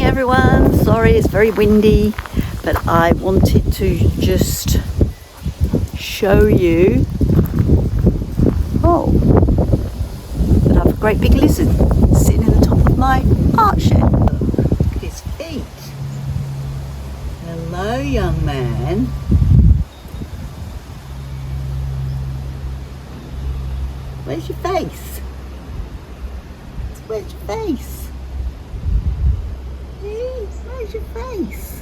everyone. Sorry it's very windy, but I wanted to just show you that I have a great big lizard sitting in the top of my art shed. Look at his feet. Hello, young man. Where's your face? Where's your face? Where's your face?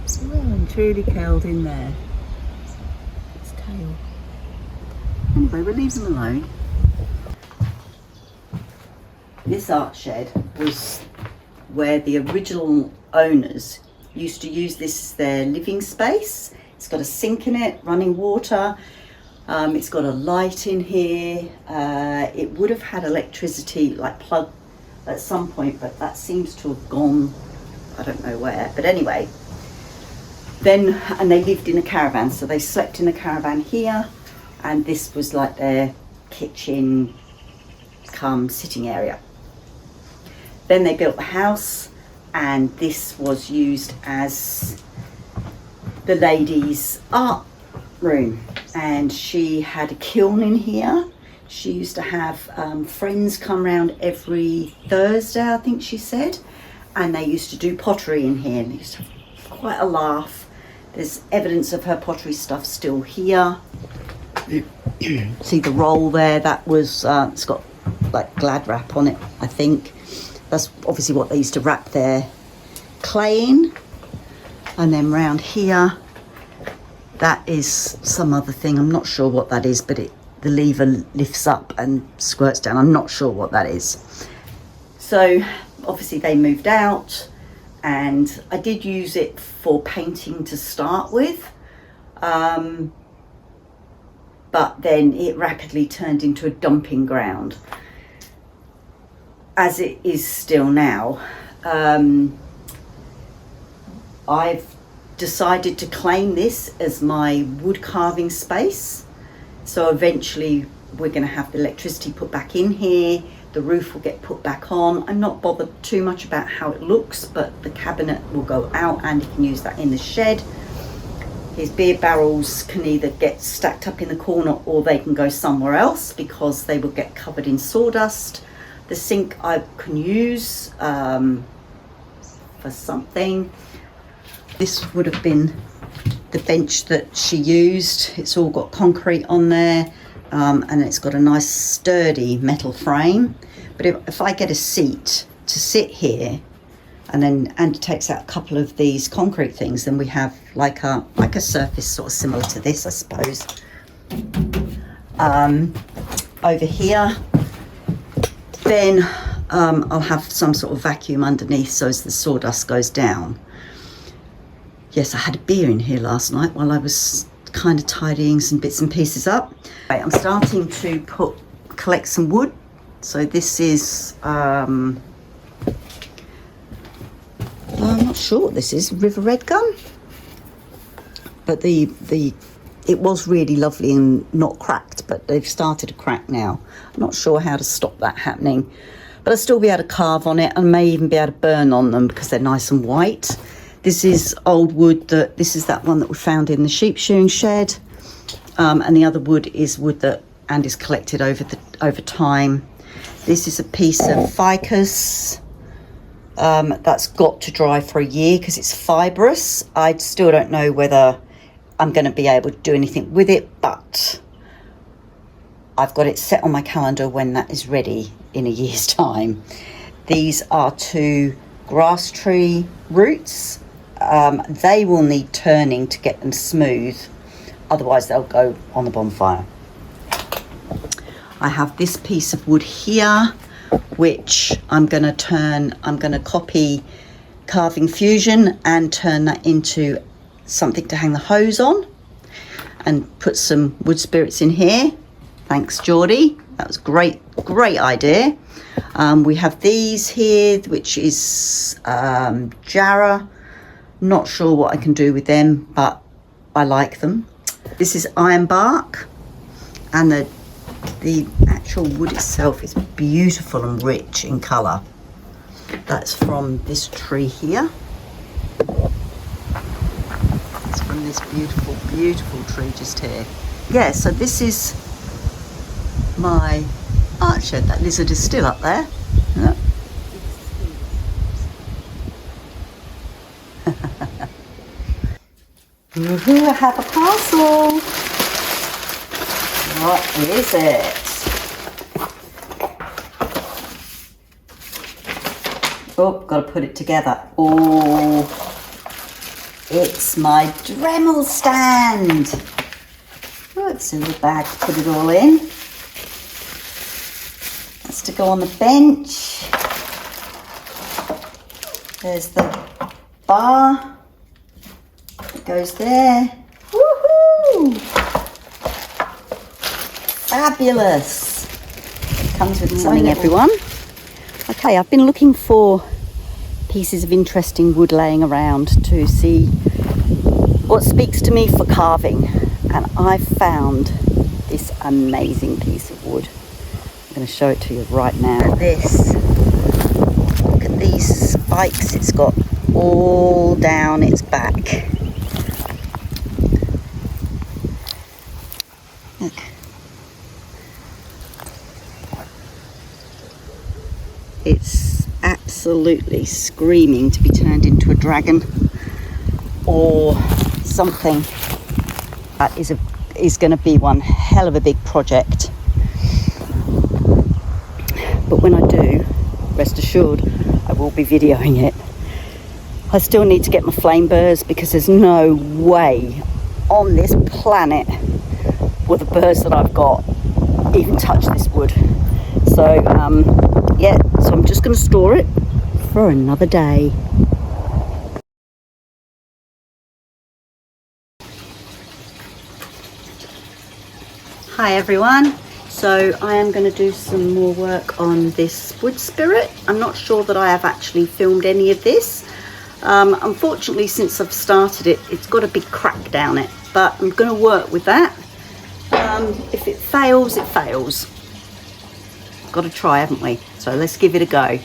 It's well and truly curled in there. Its tail. Anyway, we'll leave them alone. This art shed was where the original owners used to use this as their living space. It's got a sink in it, running water. It's got a light in here. It would have had electricity, like plug, at some point, but that seems to have gone, I don't know where. But anyway, and they lived in a caravan, so they slept in a caravan here, and this was like their kitchen cum sitting area. Then they built the house, and this was used as the lady's art room, and she had a kiln in here. She used to have friends come round every Thursday, I think she said, and they used to do pottery in here, and they used to have quite a laugh. There's evidence of her pottery stuff still here. See the roll there, that was it's got like glad wrap on it, I think. That's obviously what they used to wrap their clay in. And then round here, that is some other thing. I'm not sure what that is, but the lever lifts up and squirts down. I'm not sure what that is. So obviously they moved out, and I did use it for painting to start with. But then it rapidly turned into a dumping ground, as it is still now. I've decided to claim this as my wood carving space. So eventually we're going to have the electricity put back in here, the roof will get put back on. I'm not bothered too much about how it looks, but the cabinet will go out and you can use that in the shed. His beer barrels can either get stacked up in the corner or they can go somewhere else because they will get covered in sawdust. The sink I can use for something. This would have been the bench that she used. It's all got concrete on there, and it's got a nice sturdy metal frame. But if I get a seat to sit here, and then Andy takes out a couple of these concrete things, then we have like a surface sort of similar to this, I suppose. Over here, then I'll have some sort of vacuum underneath so as the sawdust goes down. Yes, I had a beer in here last night while I was kind of tidying some bits and pieces up. Right, I'm starting to collect some wood. So this is, I'm not sure what this is, River Red Gum. But it was really lovely and not cracked, but they've started to crack now. I'm not sure how to stop that happening, but I'll still be able to carve on it and may even be able to burn on them because they're nice and white. This is old wood. This is that one that we found in the sheep shearing shed, and the other wood is wood that Andy's collected over time. This is a piece of ficus that's got to dry for a year because it's fibrous. I still don't know whether I'm going to be able to do anything with it, but I've got it set on my calendar when that is ready in a year's time. These are 2 grass tree roots. They will need turning to get them smooth, otherwise they'll go on the bonfire. I have this piece of wood here, which I'm going to copy Carving Fusion and turn that into something to hang the hose on, and put some wood spirits in here. Thanks, Geordie. That was great idea. We have these here, which is Jarrah. Not sure what I can do with them, but I like them. This is iron bark, and the actual wood itself is beautiful and rich in colour. That's from this tree here. It's from this beautiful, beautiful tree just here. Yeah, so this is my art shed. That lizard is still up there. Look. Woohoo, I have a parcel. What is it? Oh, got to put it together. Oh, it's my Dremel stand. Oh, it's in the bag to put it all in. That's to go on the bench. There's the bar. It goes there. Woohoo! Fabulous. Comes with something, everyone. Okay, I've been looking for pieces of interesting wood laying around to see what speaks to me for carving, and I found this amazing piece of wood. I'm going to show it to you right now. Look at this. Look at these spikes it's got all down its back. Look. It's absolutely screaming to be turned into a dragon or something. That is going to be one hell of a big project. But when I do, rest assured, I will be videoing it. I still need to get my flame burrs because there's no way on this planet will the burrs that I've got even touch this wood. So yeah, so I'm just going to store it for another day. Hi everyone. So I am going to do some more work on this wood spirit. I'm not sure that I have actually filmed any of this. Unfortunately, since I've started it, it's got a big crack down it, but I'm going to work with that. If it fails, it fails. Got to try, haven't we? So let's give it a go.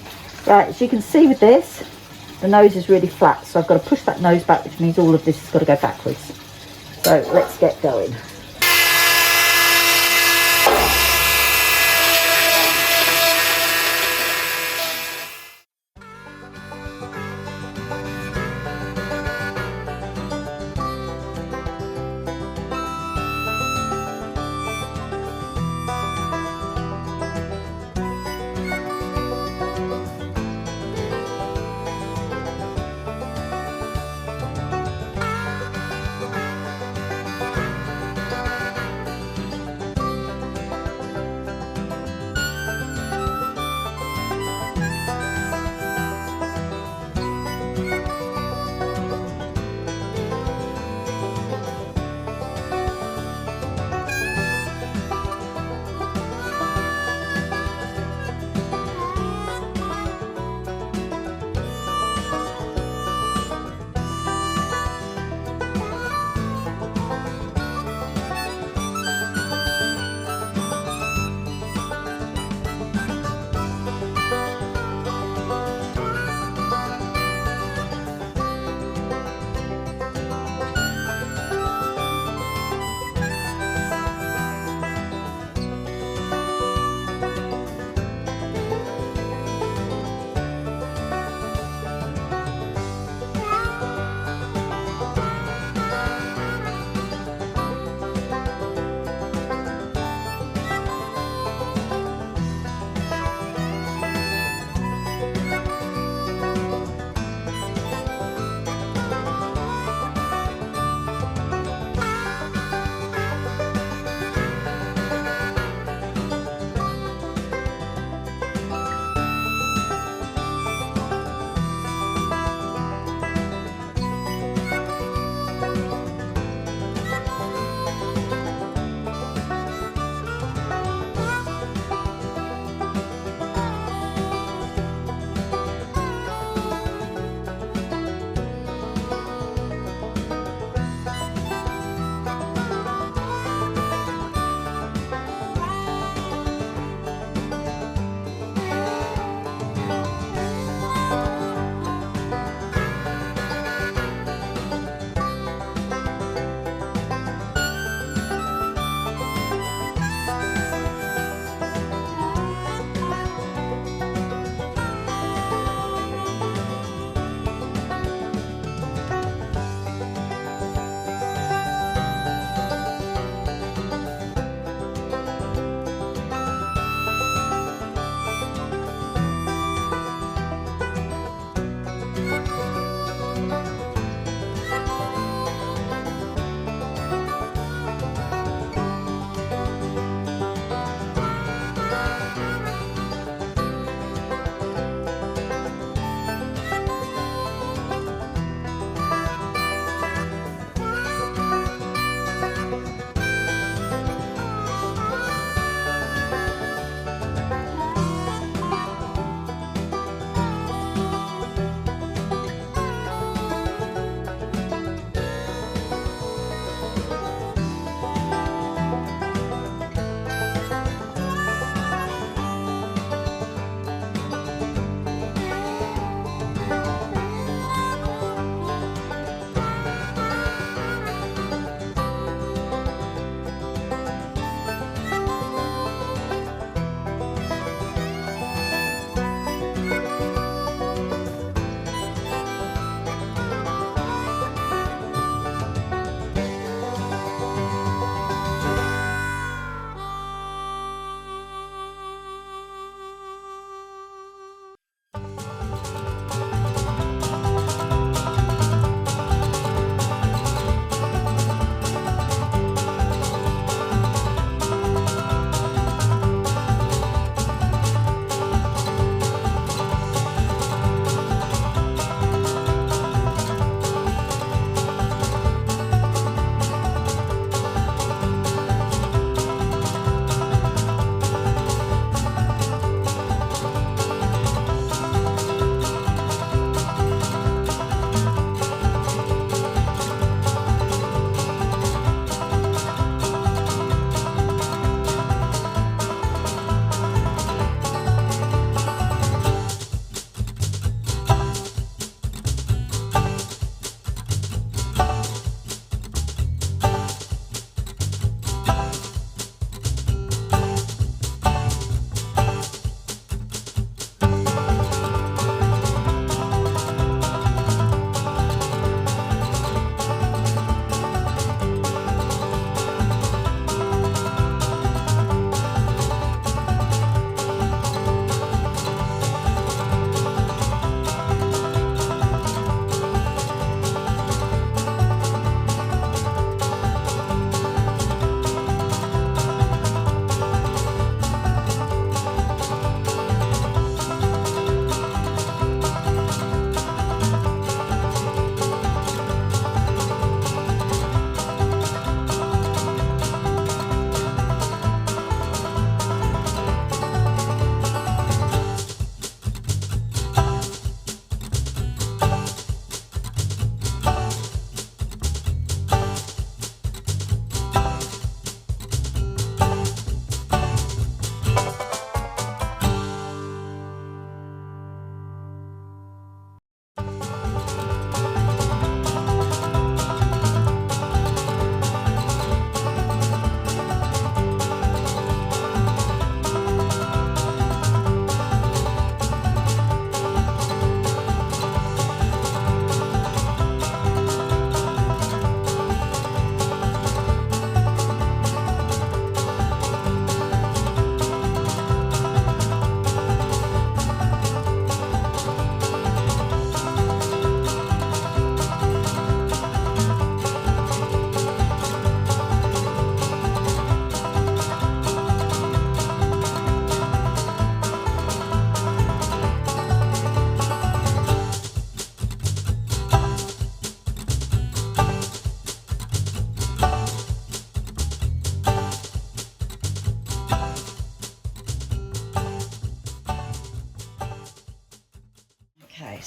Right, as you can see with this, the nose is really flat, so I've got to push that nose back, which means all of this has got to go backwards. So let's get going.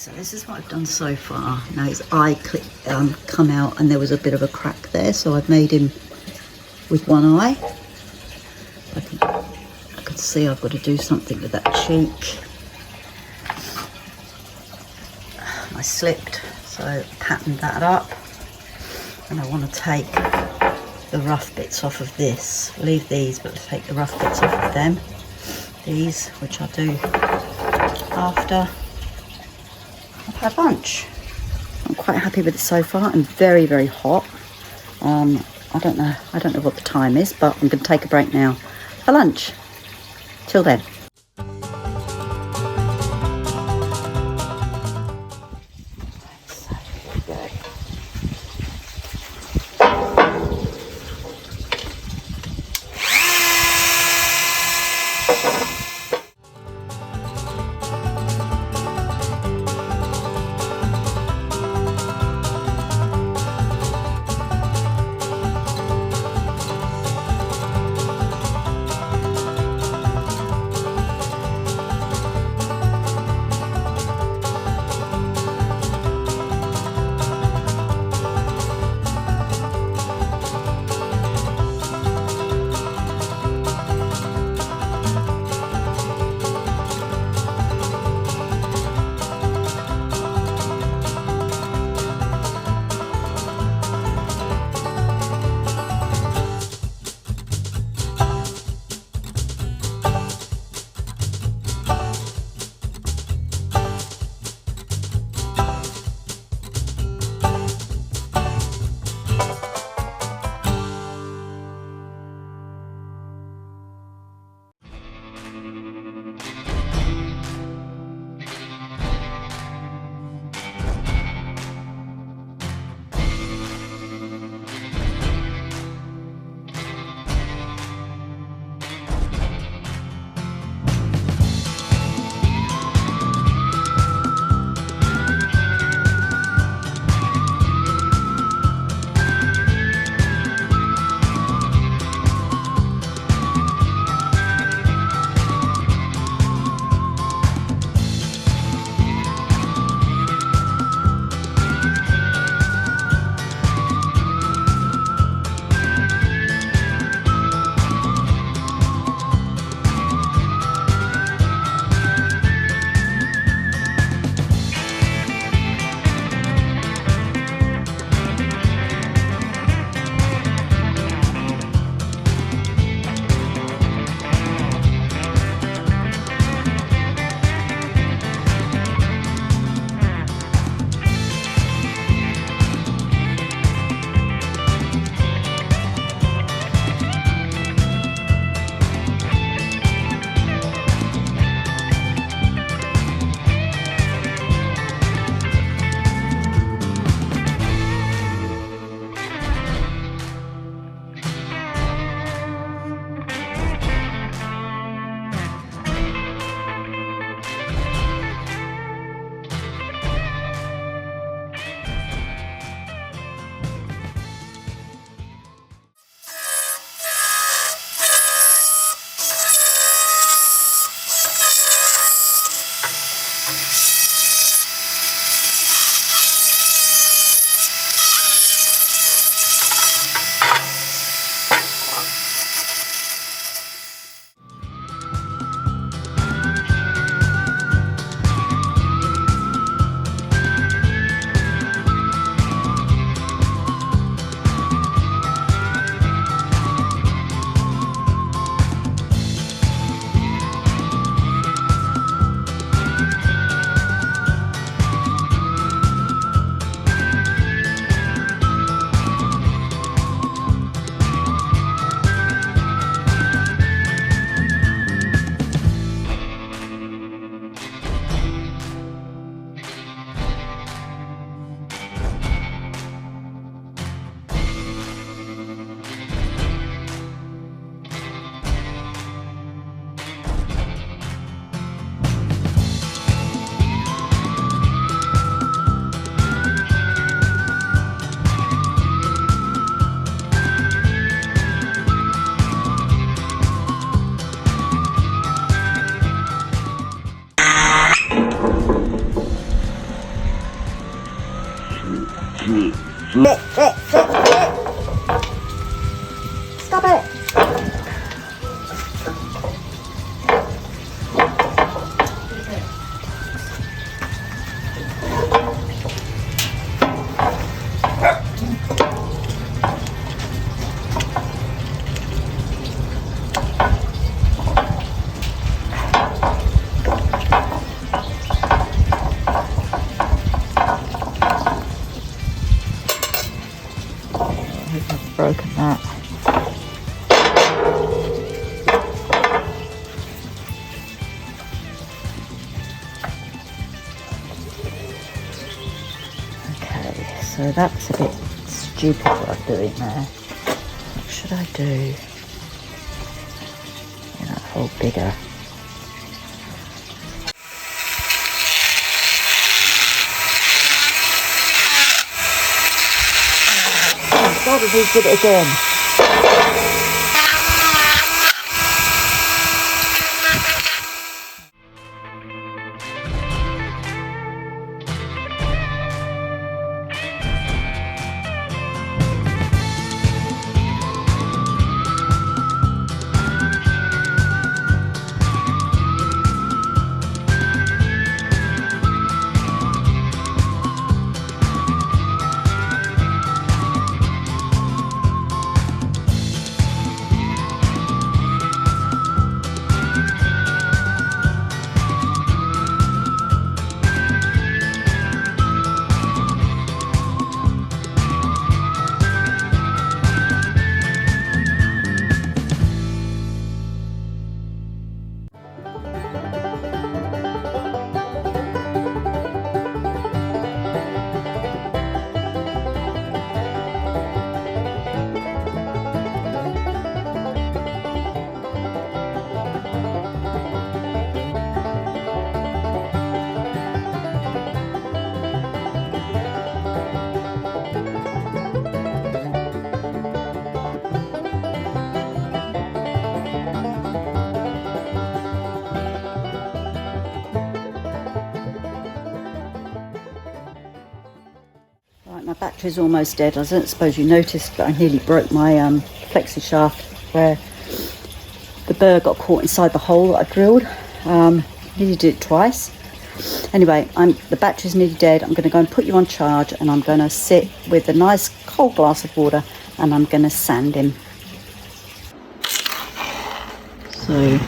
So this is what I've done so far. Now his eye come out and there was a bit of a crack there, so I've made him with one eye. I can see I've got to do something with that cheek. I slipped, so I patterned that up, and I want to take the rough bits off of this. Leave these, but take the rough bits off of them. These, which I'll do after I've had lunch. I'm quite happy with it so far, and very, very hot. I don't know what the time is, but I'm going to take a break now for lunch. Till then. So here we go. Stop it! Broken that. Okay, so that's a bit stupid what I'm doing there. What should I do? Make that hole bigger. Oh God, he did it again. My battery's almost dead. I don't suppose you noticed, but I nearly broke my flexi shaft where the burr got caught inside the hole that I drilled. Nearly did it twice. Anyway, the battery's nearly dead. I'm going to go and put you on charge, and I'm going to sit with a nice cold glass of water, and I'm going to sand him. So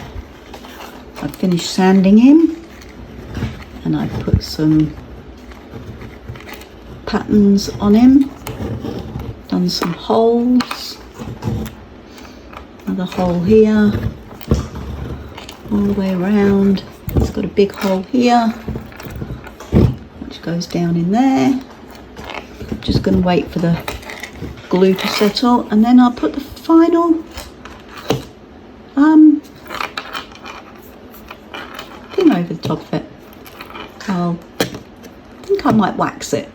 I've finished sanding him, and I put some patterns on him, done some holes, another hole here, all the way around. It's got a big hole here which goes down in there. Just going to wait for the glue to settle, and then I'll put the final thing over the top of it. I think I might wax it.